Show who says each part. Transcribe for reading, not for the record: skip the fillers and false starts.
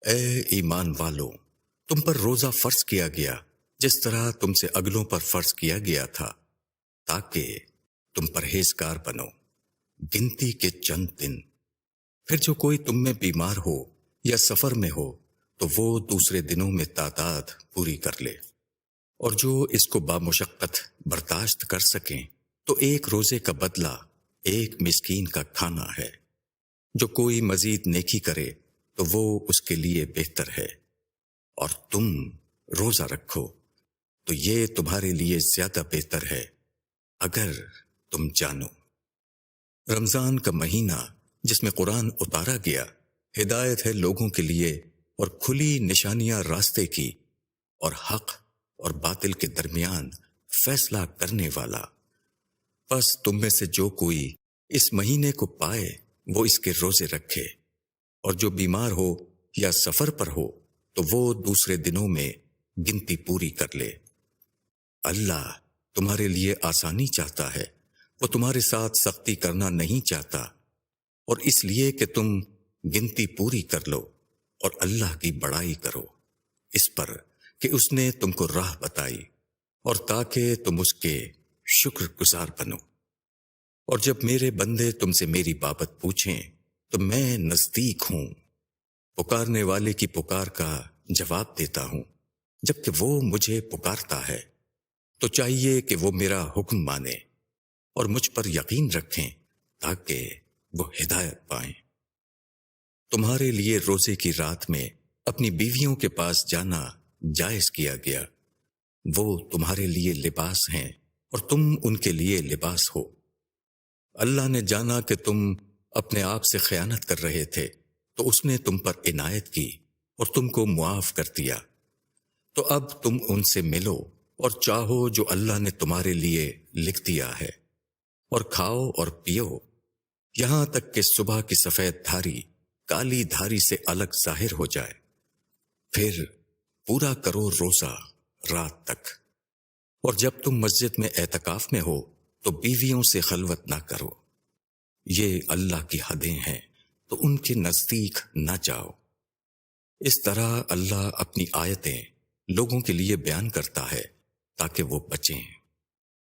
Speaker 1: اے ایمان والو، تم پر روزہ فرض کیا گیا جس طرح تم سے اگلوں پر فرض کیا گیا تھا، تاکہ تم پرہیزگار بنو۔ گنتی کے چند دن۔ پھر جو کوئی تم میں بیمار ہو یا سفر میں ہو تو وہ دوسرے دنوں میں تعداد پوری کر لے، اور جو اس کو بامشقت برداشت کر سکیں تو ایک روزے کا بدلہ ایک مسکین کا کھانا ہے۔ جو کوئی مزید نیکی کرے تو وہ اس کے لیے بہتر ہے، اور تم روزہ رکھو تو یہ تمہارے لیے زیادہ بہتر ہے اگر تم جانو۔ رمضان کا مہینہ جس میں قرآن اتارا گیا ہدایت ہے لوگوں کے لیے اور کھلی نشانیاں راستے کی، اور حق اور باطل کے درمیان فیصلہ کرنے والا۔ پس تم میں سے جو کوئی اس مہینے کو پائے وہ اس کے روزے رکھے، اور جو بیمار ہو یا سفر پر ہو تو وہ دوسرے دنوں میں گنتی پوری کر لے۔ اللہ تمہارے لیے آسانی چاہتا ہے، وہ تمہارے ساتھ سختی کرنا نہیں چاہتا، اور اس لیے کہ تم گنتی پوری کر لو اور اللہ کی بڑائی کرو اس پر کہ اس نے تم کو راہ بتائی، اور تاکہ تم اس کے شکر گزار بنو۔ اور جب میرے بندے تم سے میری بابت پوچھیں تو میں نزدیک ہوں، پکارنے والے کی پکار کا جواب دیتا ہوں۔ جبکہ وہ مجھے پکارتا ہے تو چاہیے کہ وہ میرا حکم مانے اور مجھ پر یقین رکھیں تاکہ وہ ہدایت پائیں۔ تمہارے لیے روزے کی رات میں اپنی بیویوں کے پاس جانا جائز کیا گیا، وہ تمہارے لیے لباس ہیں اور تم ان کے لیے لباس ہو۔ اللہ نے جانا کہ تم اپنے آپ سے خیانت کر رہے تھے تو اس نے تم پر عنایت کی اور تم کو معاف کر دیا۔ تو اب تم ان سے ملو اور چاہو جو اللہ نے تمہارے لیے لکھ دیا ہے، اور کھاؤ اور پیو یہاں تک کہ صبح کی سفید دھاری کالی دھاری سے الگ ظاہر ہو جائے، پھر پورا کرو روزہ رات تک۔ اور جب تم مسجد میں اعتکاف میں ہو تو بیویوں سے خلوت نہ کرو، یہ اللہ کی حدیں ہیں تو ان کے نزدیک نہ جاؤ۔ اس طرح اللہ اپنی آیتیں لوگوں کے لیے بیان کرتا ہے تاکہ وہ بچیں۔